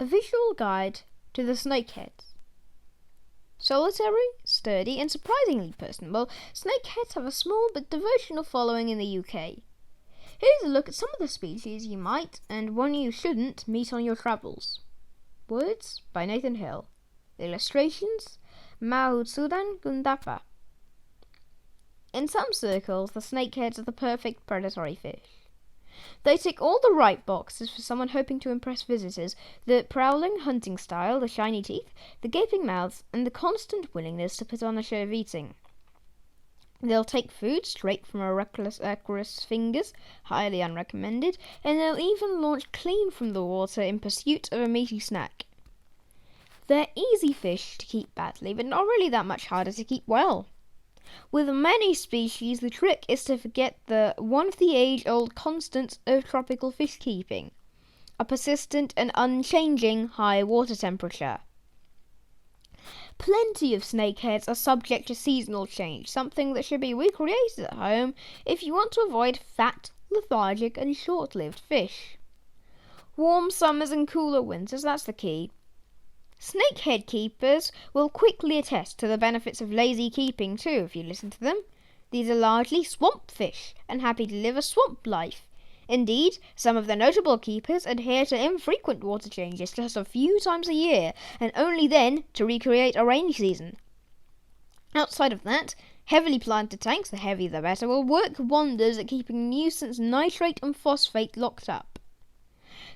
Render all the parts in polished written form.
a visual guide to the snakeheads. Solitary, sturdy, and surprisingly personable, snakeheads have a small but devotional following in the UK. Here's a look at some of the species you might, and one you shouldn't, meet on your travels. Words by Nathan Hill. Illustrations Mahutsudan Gundapa. In some circles, the snakeheads are the perfect predatory fish. They tick all the right boxes for someone hoping to impress visitors: the prowling hunting style, the shiny teeth, the gaping mouths, and the constant willingness to put on a show of eating. They'll take food straight from a reckless aqua's fingers, highly unrecommended, and they'll even launch clean from the water in pursuit of a meaty snack. They're easy fish to keep badly, but not really that much harder to keep well. With many species, the trick is to forget the one-of-the-age-old constant of tropical fish keeping: a persistent and unchanging high water temperature. Plenty of snakeheads are subject to seasonal change, something that should be recreated at home if you want to avoid fat, lethargic, and short-lived fish. Warm summers and cooler winters, that's the key. Snakehead keepers will quickly attest to the benefits of lazy keeping too, if you listen to them. These are largely swamp fish and happy to live a swamp life. Indeed, some of the notable keepers adhere to infrequent water changes, just a few times a year, and only then to recreate a rainy season. Outside of that, heavily planted tanks, the heavier the better, will work wonders at keeping nuisance nitrate and phosphate locked up.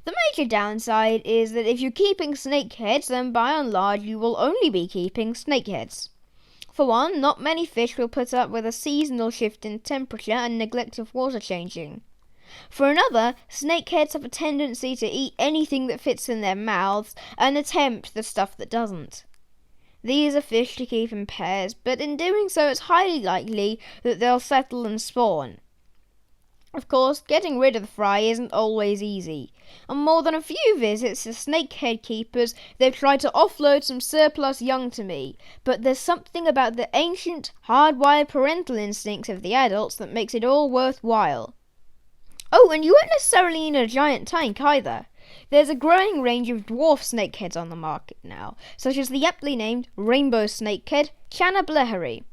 The major downside is that if you're keeping snakeheads, then by and large you will only be keeping snakeheads. For one, not many fish will put up with a seasonal shift in temperature and neglect of water changing. For another, snakeheads have a tendency to eat anything that fits in their mouths and attempt the stuff that doesn't. These are fish to keep in pairs, but in doing so it's highly likely that they'll settle and spawn. Of course, getting rid of the fry isn't always easy. On more than a few visits to snakehead keepers, they've tried to offload some surplus young to me, but there's something about the ancient, hardwired parental instincts of the adults that makes it all worthwhile. Oh, and you won't necessarily need a giant tank either. There's a growing range of dwarf snakeheads on the market now, such as the aptly named rainbow snakehead, Channa bleheri.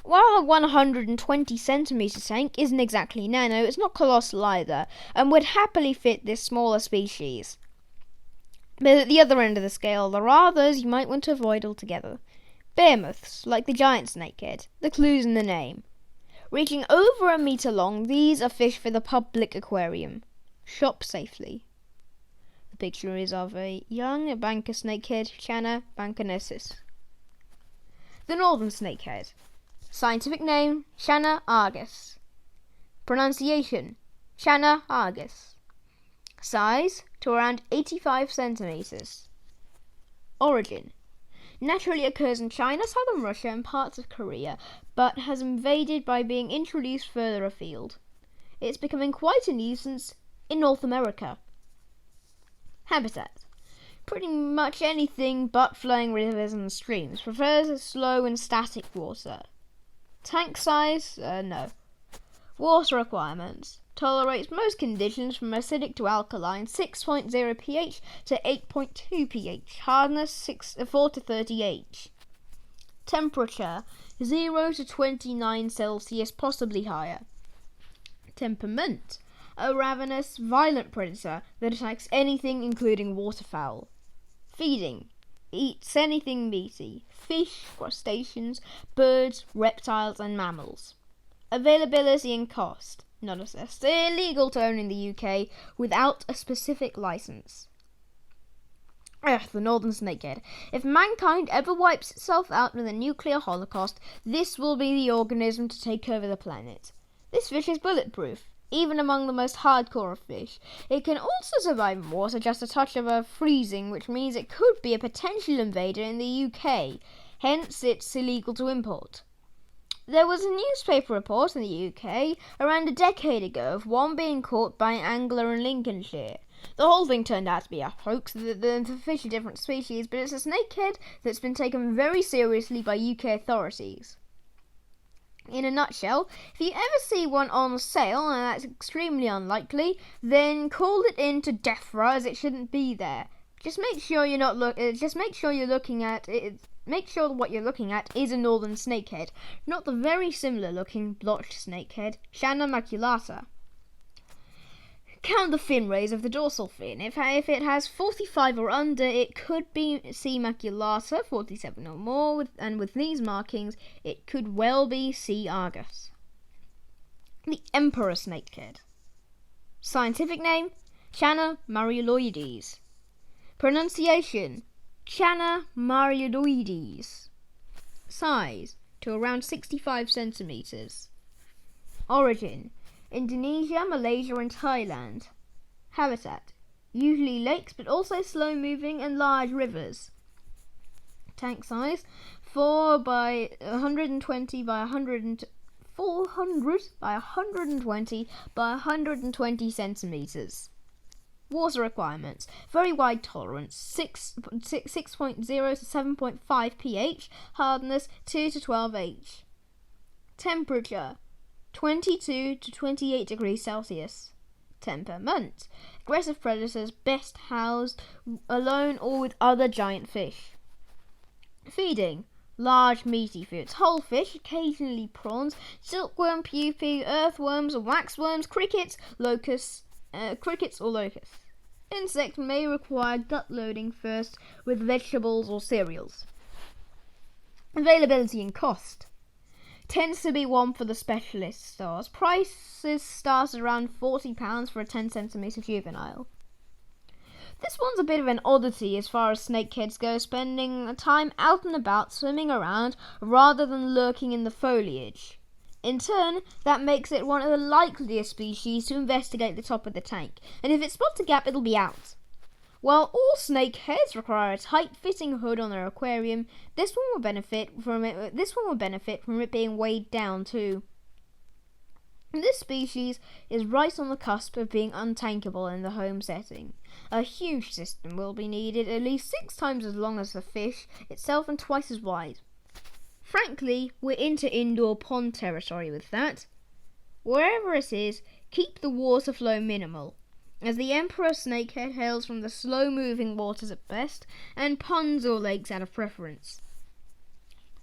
While a 120cm tank isn't exactly nano, it's not colossal either, and would happily fit this smaller species. But at the other end of the scale, there are those you might want to avoid altogether. Behemoths, like the giant snakehead, the clue's in the name. Reaching over a metre long, these are fish for the public aquarium. Shop safely. The picture is of a young banker snakehead, Channa bankensis. The northern snakehead. Scientific name, Channa argus. Pronunciation, Channa argus. Size, to around 85 centimeters. Origin. Naturally occurs in China, southern Russia, and parts of Korea, but has invaded by being introduced further afield. It's becoming quite a nuisance in North America. Habitat. Pretty much anything but flowing rivers and streams. Prefers slow and static water. Tank size? No. Water requirements. Tolerates most conditions from acidic to alkaline, 6.0 pH to 8.2 pH. Hardness 4 to 30 H. Temperature 0 to 29 Celsius, possibly higher. Temperament. A ravenous, violent predator that attacks anything including waterfowl. Feeding. Eats anything meaty. Fish, crustaceans, birds, reptiles and mammals. Availability and cost. Not assessed. Illegal to own in the UK without a specific license. The northern snakehead. If mankind ever wipes itself out with a nuclear holocaust, this will be the organism to take over the planet. This fish is bulletproof, even among the most hardcore of fish. It can also survive in water just a touch above freezing, which means it could be a potential invader in the UK. Hence, it's illegal to import. There was a newspaper report in the UK around a decade ago of one being caught by an angler in Lincolnshire. The whole thing turned out to be a hoax. The fish are different species, but it's a snakehead that's been taken very seriously by UK authorities. In a nutshell, if you ever see one on sale, and that's extremely unlikely, then call it in to DEFRA as it shouldn't be there. Just make sure you're not just make sure you're looking at it. Make sure what you're looking at is a northern snakehead, not the very similar looking blotched snakehead, Channa maculata. Count the fin rays of the dorsal fin. If it has 45 or under, it could be C. maculata, 47 or more, and with these markings, it could well be C. argus. The emperor snakehead. Scientific name, Channa marioloides. Pronunciation, Channa marioloides. Size, to around 65 centimeters. Origin, Indonesia, Malaysia and Thailand. Habitat, usually lakes but also slow moving and large rivers. Tank size, 4 by 120 by 400 by 120 by 120 centimeters. Water requirements, very wide tolerance, 6.0 to 7.5 pH, hardness 2 to 12 H. Temperature, 22 to 28 degrees Celsius. Temperament, aggressive predators best housed alone or with other giant fish. Feeding, large meaty foods, whole fish, occasionally prawns, silkworm, pupae, earthworms, waxworms, crickets or locusts. Insect may require gut loading first with vegetables or cereals. Availability and cost. Tends to be one for the specialist stores. Prices start around £40 for a 10 centimetre juvenile. This one's a bit of an oddity as far as snakeheads go, spending time out and about swimming around rather than lurking in the foliage. In turn, that makes it one of the likelier species to investigate the top of the tank, and if it spots a gap, it'll be out. While all snakeheads require a tight-fitting hood on their aquarium, this one will benefit from it being weighed down too. This species is right on the cusp of being untankable in the home setting. A huge system will be needed, at least 6 times as long as the fish itself and twice as wide. Frankly, we're into indoor pond territory with that. Wherever it is, keep the water flow minimal, as the emperor snakehead hails from the slow-moving waters at best, and ponds or lakes out of preference.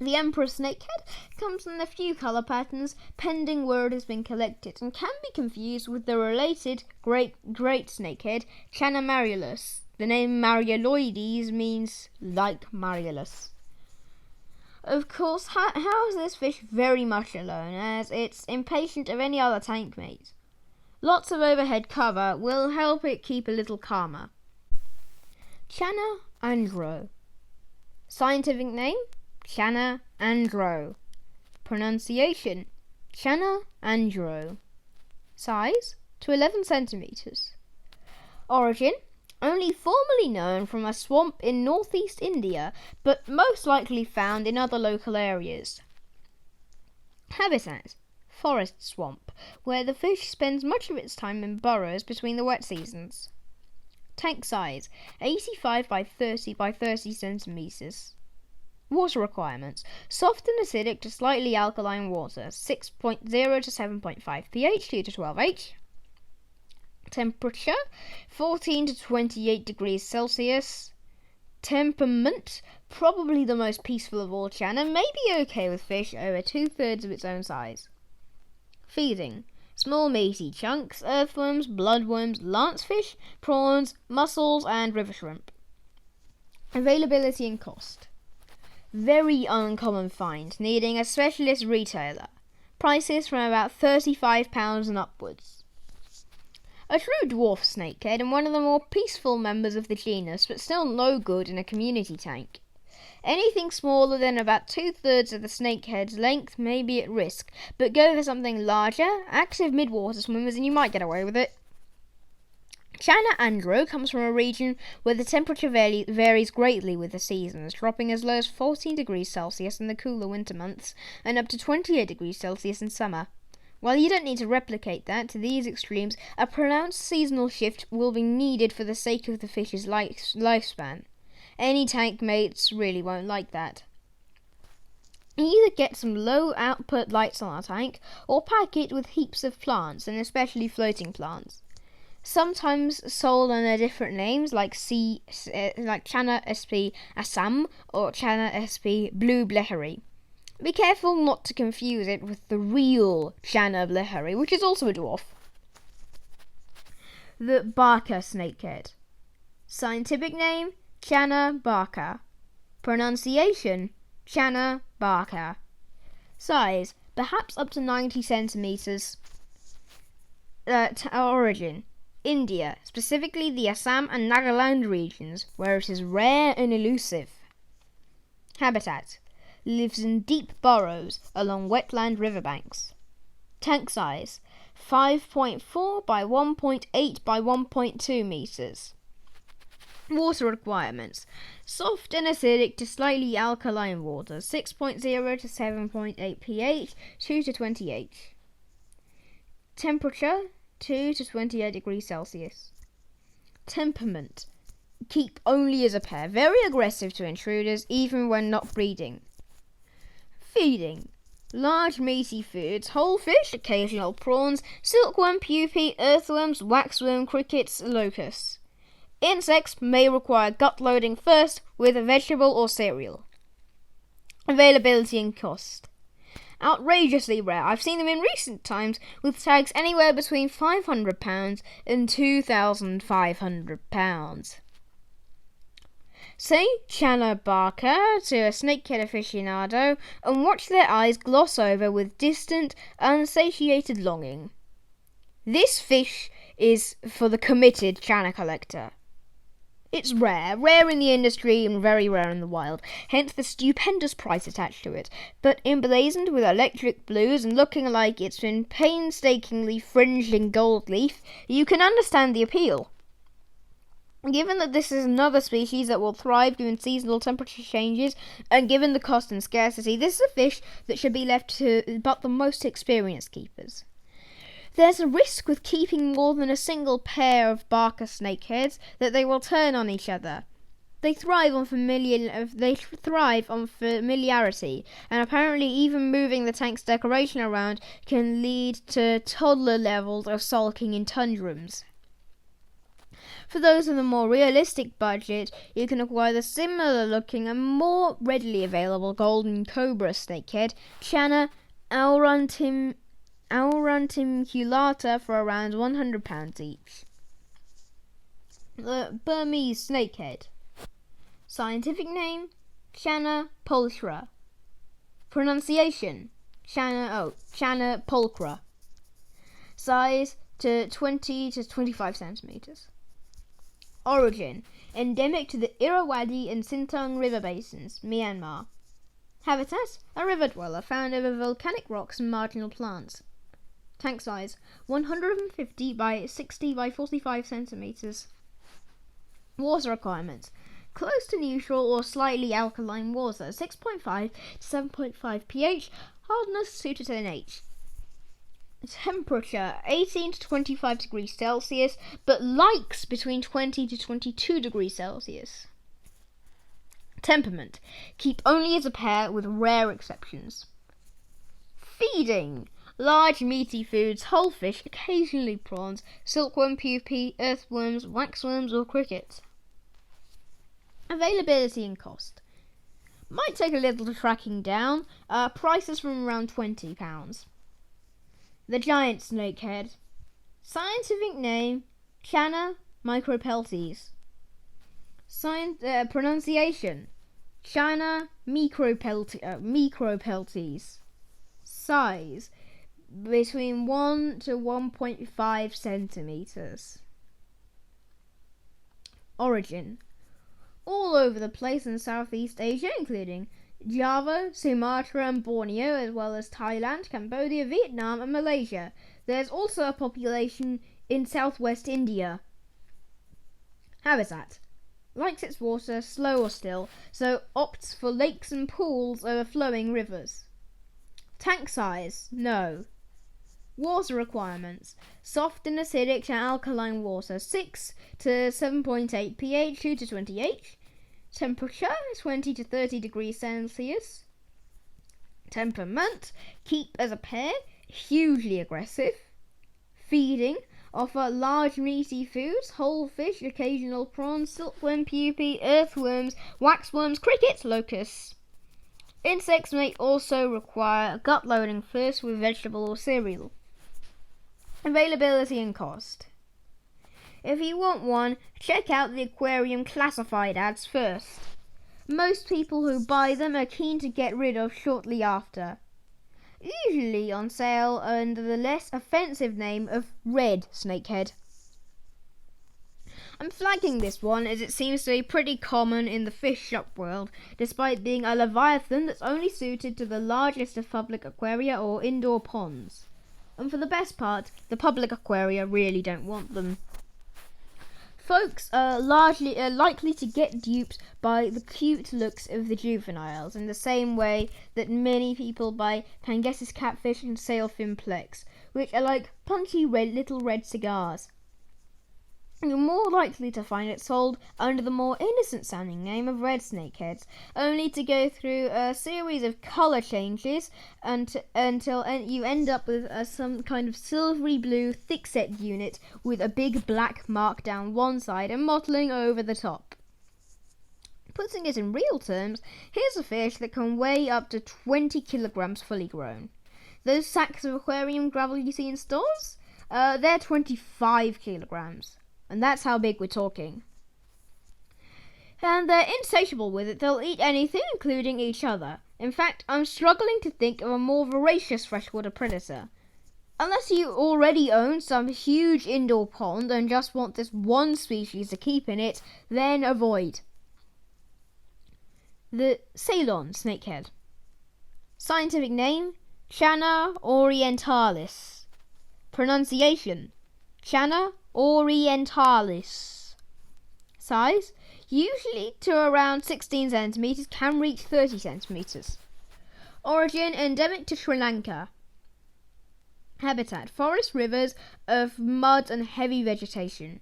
The emperor snakehead comes in a few colour patterns, pending where it has been collected, and can be confused with the related great snakehead, Channa mariolus. The name marioloides means like Mariolus. Of course, how is this fish very much alone, as it's impatient of any other tank mate. Lots of overhead cover will help it keep a little calmer. Channa andro. Scientific name, Channa andro. Pronunciation, Channa andro. Size, to 11 centimeters. Origin, only formerly known from a swamp in northeast India, but most likely found in other local areas. Habitat, forest swamp, where the fish spends much of its time in burrows between the wet seasons. Tank size, 85 by 30 by 30 centimeters. Water requirements, soft and acidic to slightly alkaline water, 6.0 to 7.5 pH, 2 to 12 H. Temperature, 14 to 28 degrees Celsius. Temperament, probably the most peaceful of all Channa, may be okay with fish over 2/3 of its own size. Feeding, small meaty chunks, earthworms, bloodworms, lancefish, prawns, mussels and river shrimp. Availability and cost. Very uncommon find, needing a specialist retailer. Prices from about £35 and upwards. A true dwarf snakehead and one of the more peaceful members of the genus, but still no good in a community tank. Anything smaller than about 2/3 of the snakehead's length may be at risk, but go for something larger, active mid-water swimmers, and you might get away with it. Channa andro comes from a region where the temperature varies greatly with the seasons, dropping as low as 14 degrees Celsius in the cooler winter months and up to 28 degrees Celsius in summer. While you don't need to replicate that to these extremes, a pronounced seasonal shift will be needed for the sake of the fish's lifespan. Any tank mates really won't like that. Either get some low output lights on our tank, or pack it with heaps of plants, and especially floating plants. Sometimes sold under different names like Chana SP Assam or Chana SP Blue Blehari. Be careful not to confuse it with the real Chana Blehari, which is also a dwarf. The Barker snakehead. Scientific name, Chana barker. Pronunciation, Chana barker. Size, perhaps up to 90 centimeters. Origin, India, specifically the Assam and Nagaland regions, where it is rare and elusive. Habitat, lives in deep burrows along wetland riverbanks. Tank size, 5.4 by 1.8 by 1.2 meters. Water requirements, soft and acidic to slightly alkaline water, 6.0 to 7.8 pH, 2 to 20 H. Temperature, 2 to 28 degrees Celsius. Temperament, keep only as a pair, very aggressive to intruders even when not breeding. Feeding, large meaty foods, whole fish, occasional prawns, silkworm, pupae, earthworms, waxworm, crickets, locusts. Insects may require gut loading first with a vegetable or cereal. Availability and cost. Outrageously rare. I've seen them in recent times with tags anywhere between £500 and £2,500. Say Chana barker to a snakehead aficionado and watch their eyes gloss over with distant, unsatiated longing. This fish is for the committed Chana collector. It's rare in the industry and very rare in the wild, hence the stupendous price attached to it, but emblazoned with electric blues and looking like it's been painstakingly fringed in gold leaf, you can understand the appeal. Given that this is another species that will thrive given seasonal temperature changes, and given the cost and scarcity, this is a fish that should be left to but the most experienced keepers. There's a risk with keeping more than a single pair of Barker snakeheads that they will turn on each other. They thrive on familiarity, and apparently even moving the tank's decoration around can lead to toddler levels of sulking in tundrums. For those with a more realistic budget, you can acquire the similar looking and more readily available golden cobra snakehead, Chana auranticulata, for around £100 each. The Burmese snakehead. Scientific name, Chana pulchra. Pronunciation, Chana pulchra. Size to 20 to 25 centimeters. Origin, endemic to the Irrawaddy and Sintong river basins, Myanmar. Habitat, a river dweller found over volcanic rocks and marginal plants. Tank size, 150 by 60 by 45 centimeters. Water requirements, close to neutral or slightly alkaline water, 6.5 to 7.5 pH, hardness 2 to 10 H. Temperature, 18 to 25 degrees Celsius, but likes between 20 to 22 degrees Celsius. Temperament, keep only as a pair with rare exceptions. Feeding, large meaty foods, whole fish, occasionally prawns, silkworm, pupae, earthworms, waxworms or crickets. Availability and cost. Might take a little tracking down, prices from around £20. The giant snakehead. Scientific name, Chana micropeltes. Pronunciation, Chana micropeltes. Size, between 1 to 1.5 centimeters. Origin, all over the place in Southeast Asia, including Java, Sumatra and Borneo, as well as Thailand, Cambodia, Vietnam and Malaysia. There's also a population in southwest India. Habitat, likes its water slow or still, so opts for lakes and pools over flowing rivers. Tank size, no. Water requirements, soft and acidic to alkaline water, 6 to 7.8 pH, 2 to 20 H. Temperature, 20 to 30 degrees Celsius. Temperament, keep as a pair, hugely aggressive. Feeding, offer large meaty foods, whole fish, occasional prawns, silkworm pupae, earthworms, waxworms, crickets, locusts. Insects may also require gut-loading first with vegetable or cereal. Availability and cost. If you want one, check out the aquarium classified ads first. Most people who buy them are keen to get rid of shortly after. Usually on sale under the less offensive name of red snakehead. I'm flagging this one as it seems to be pretty common in the fish shop world, despite being a leviathan that's only suited to the largest of public aquaria or indoor ponds. And for the best part, the public aquaria really don't want them. Folks are likely to get duped by the cute looks of the juveniles in the same way that many people buy Pangasus catfish and sailfin plex, which are like punchy little red cigars. You're more likely to find it sold under the more innocent sounding name of red snakeheads, only to go through a series of colour changes until you end up with some kind of silvery blue thick-set unit with a big black mark down one side and mottling over the top. Putting it in real terms, here's a fish that can weigh up to 20 kilograms fully grown. Those sacks of aquarium gravel you see in stores? They're 25 kilograms. And that's how big we're talking. And they're insatiable with it. They'll eat anything, including each other. In fact, I'm struggling to think of a more voracious freshwater predator. Unless you already own some huge indoor pond and just want this one species to keep in it, then avoid. The Ceylon snakehead. Scientific name, Channa orientalis. Pronunciation, Channa orientalis. Size, usually to around 16 centimeters, can reach 30 centimeters. Origin, endemic to Sri Lanka. Habitat, forest rivers of mud and heavy vegetation.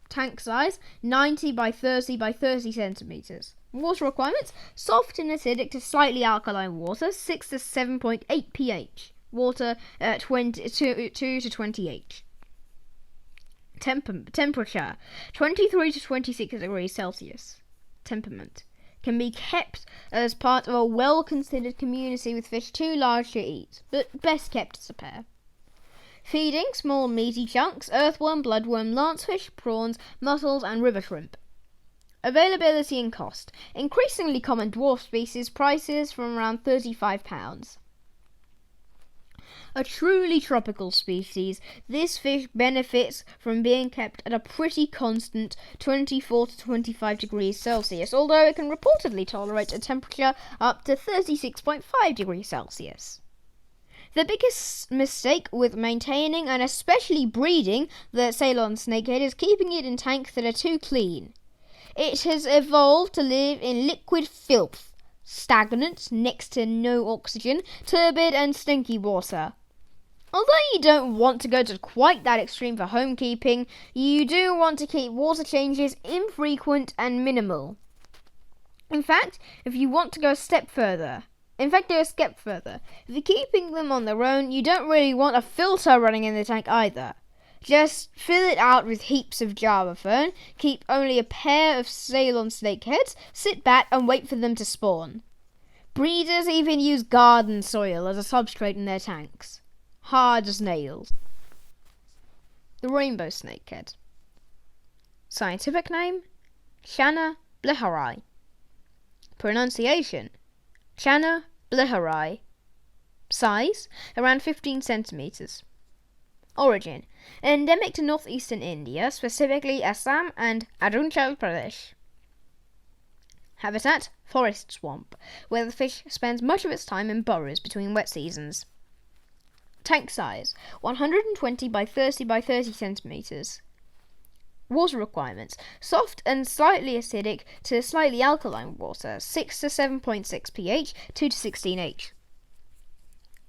Tank size, 90 by 30 by 30 centimeters. Water requirements, soft and acidic to slightly alkaline water, 6 to 7.8 pH. Water, 2 to 20 H. Temperature, 23 to 26 degrees Celsius. Temperament, can be kept as part of a well-considered community with fish too large to eat, but best kept as a pair. Feeding, small meaty chunks, earthworm, bloodworm, lancefish, prawns, mussels and river shrimp. Availability and cost, increasingly common dwarf species, prices from around £35. A truly tropical species, this fish benefits from being kept at a pretty constant 24 to 25 degrees Celsius, although it can reportedly tolerate a temperature up to 36.5 degrees Celsius. The biggest mistake with maintaining and especially breeding the Ceylon snakehead is keeping it in tanks that are too clean. It has evolved to live in liquid filth, stagnant, next to no oxygen, turbid and stinky water. Although you don't want to go to quite that extreme for homekeeping, you do want to keep water changes infrequent and minimal. In fact, if you want to go a step further, if you're keeping them on their own, you don't really want a filter running in the tank either. Just fill it out with heaps of Java fern, keep only a pair of Ceylon snakeheads, sit back and wait for them to spawn. Breeders even use garden soil as a substrate in their tanks. Hard as nails. The rainbow snakehead. Scientific name, Channa bliharii. Pronunciation, Channa bliharii. Size, around 15 centimeters. Origin, endemic to northeastern India, specifically Assam and Arunachal Pradesh. Habitat, forest swamp, where the fish spends much of its time in burrows between wet seasons. Tank size, 120 by 30 by 30 centimeters. Water requirements, soft and slightly acidic to slightly alkaline water, 6 to 7.6 pH, 2 to 16 H.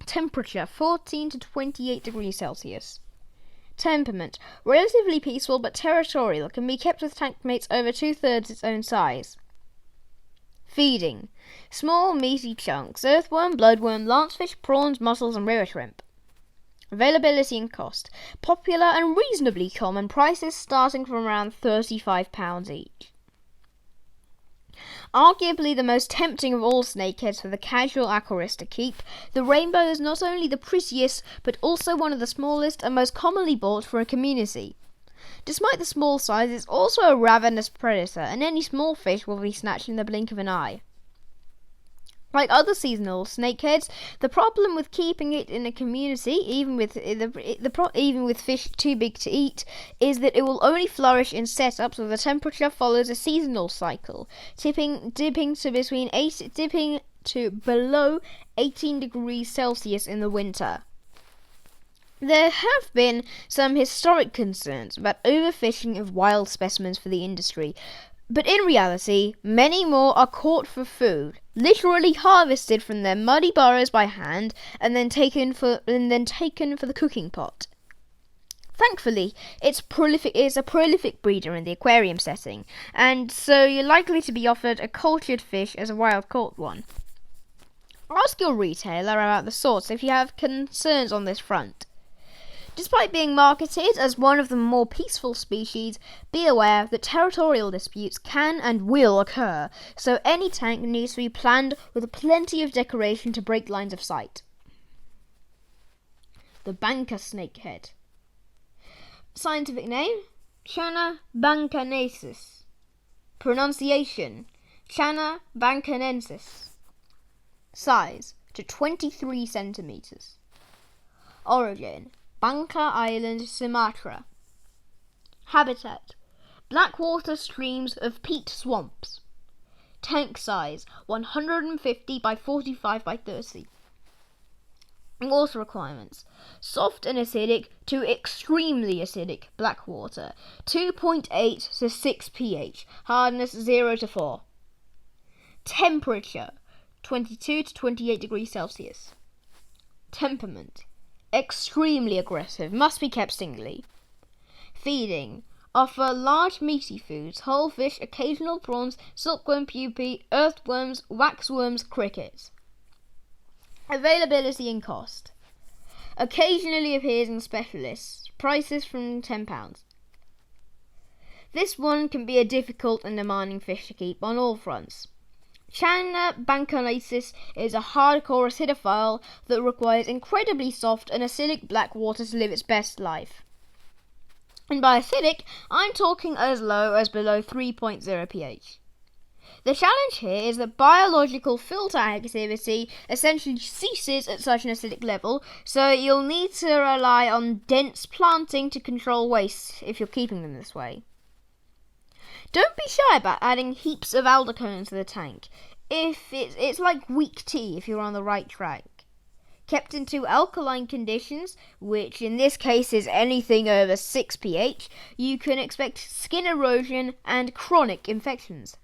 Temperature, 14 to 28 degrees Celsius. Temperament, relatively peaceful but territorial, can be kept with tank mates over 2/3 its own size. Feeding, small meaty chunks, earthworm, bloodworm, lancefish, prawns, mussels and river shrimp. Availability and cost. Popular and reasonably common, prices starting from around £35 each. Arguably the most tempting of all snakeheads for the casual aquarist to keep, the rainbow is not only the prettiest, but also one of the smallest and most commonly bought for a community. Despite the small size, it's also a ravenous predator, and any small fish will be snatched in the blink of an eye. Like other seasonal snakeheads, the problem with keeping it in a community, even with fish too big to eat, is that it will only flourish in setups where the temperature follows a seasonal cycle, dipping to below 18 degrees Celsius in the winter. There have been some historic concerns about overfishing of wild specimens for the industry, but in reality, many more are caught for food, literally harvested from their muddy burrows by hand, and then taken for the cooking pot. Thankfully, it's a prolific breeder in the aquarium setting, and so you're likely to be offered a cultured fish as a wild-caught one. Ask your retailer about the sorts if you have concerns on this front. Despite being marketed as one of the more peaceful species, be aware that territorial disputes can and will occur, so any tank needs to be planned with plenty of decoration to break lines of sight. The banker snakehead. Scientific name: Channa bancanensis. Pronunciation: Channa bancanensis. Size: to 23 centimeters. Origin: Bangka Island, Sumatra. Habitat: blackwater streams of peat swamps. Tank size: 150 by 45 by 30. Water requirements: soft and acidic to extremely acidic black water, 2.8 to 6 pH, hardness 0 to 4. Temperature: 22 to 28 degrees Celsius. Temperament: extremely aggressive, must be kept singly. Feeding: offer large meaty foods, whole fish, occasional prawns, silkworm pupae, earthworms, waxworms, crickets. Availability and cost. Occasionally appears in specialists, prices from £10. This one can be a difficult and demanding fish to keep on all fronts. Channa bancanensis is a hardcore acidophile that requires incredibly soft and acidic black water to live its best life. And by acidic, I'm talking as low as below 3.0 pH. The challenge here is that biological filter activity essentially ceases at such an acidic level, so you'll need to rely on dense planting to control waste if you're keeping them this way. Don't be shy about adding heaps of aldacone to the tank. It's like weak tea if you're on the right track. Kept in too alkaline conditions, which in this case is anything over 6 pH, you can expect skin erosion and chronic infections.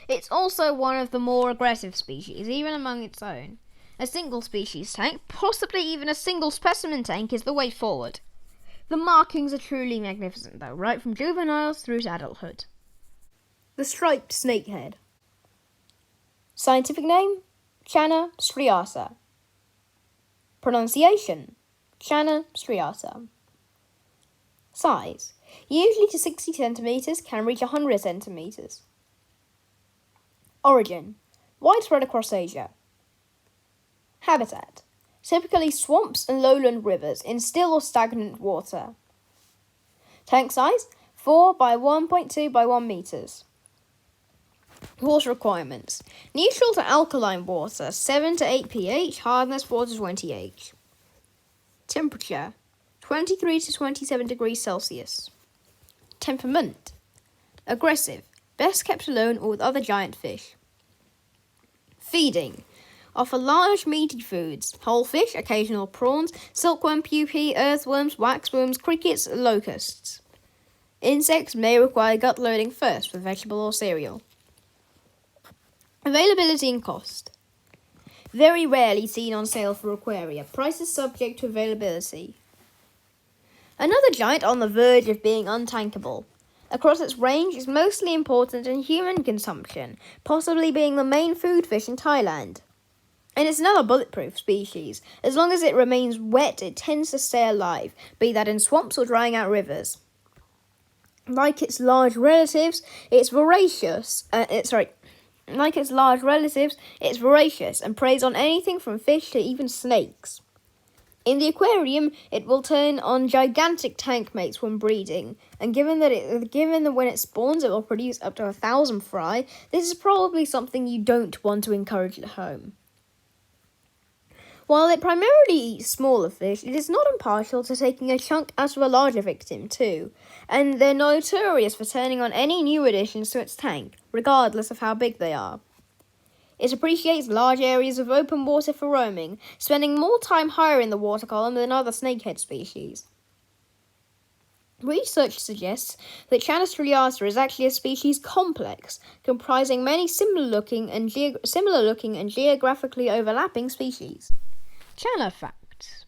It's also one of the more aggressive species, even among its own. A single species tank, possibly even a single specimen tank, is the way forward. The markings are truly magnificent though, right from juveniles through to adulthood. The striped snakehead. Scientific name: Channa striata. Pronunciation: Channa striata. Size: usually to 60 centimeters, can reach 100 centimeters. Origin: widespread across Asia. Habitat: typically swamps and lowland rivers in still or stagnant water. Tank size: 4 by 1.2 by 1 meters. Water requirements: neutral to alkaline water, 7 to 8 pH, hardness 4 to 20 H. Temperature: 23 to 27 degrees Celsius. Temperament: aggressive, best kept alone or with other giant fish. Feeding: offer large meaty foods, whole fish, occasional prawns, silkworm pupae, earthworms, waxworms, crickets, locusts. Insects may require gut loading first with vegetable or cereal. Availability and cost. Very rarely seen on sale for aquaria. Prices subject to availability. Another giant on the verge of being untankable. Across its range is mostly important in human consumption, possibly being the main food fish in Thailand. And it's another bulletproof species. As long as it remains wet, it tends to stay alive, be that in swamps or drying out rivers. Like its large relatives, it's voracious. Like its large relatives, it's voracious and preys on anything from fish to even snakes. In the aquarium, it will turn on gigantic tank mates when breeding, and given that when it spawns it will produce up to 1,000 fry, this is probably something you don't want to encourage at home. While it primarily eats smaller fish, it is not impartial to taking a chunk out of a larger victim too, and they're notorious for turning on any new additions to its tank, regardless of how big they are. It appreciates large areas of open water for roaming, spending more time higher in the water column than other snakehead species. Research suggests that Channa striata is actually a species complex, comprising many similar-looking and geographically overlapping species. Channa facts.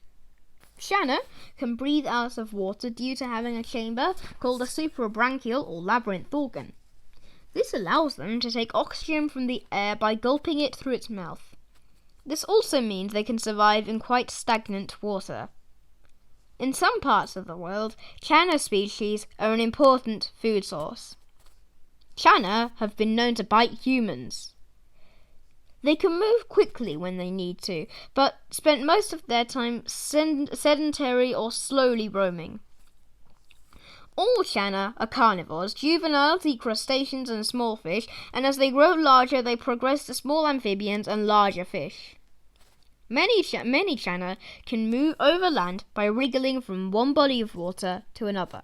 Channa can breathe out of water due to having a chamber called a suprabranchial or labyrinth organ. This allows them to take oxygen from the air by gulping it through its mouth. This also means they can survive in quite stagnant water. In some parts of the world, Channa species are an important food source. Channa have been known to bite humans. They can move quickly when they need to, but spend most of their time sedentary or slowly roaming. All Channa are carnivores. Juveniles eat crustaceans and small fish, and as they grow larger, they progress to small amphibians and larger fish. Many Channa can move over land by wriggling from one body of water to another.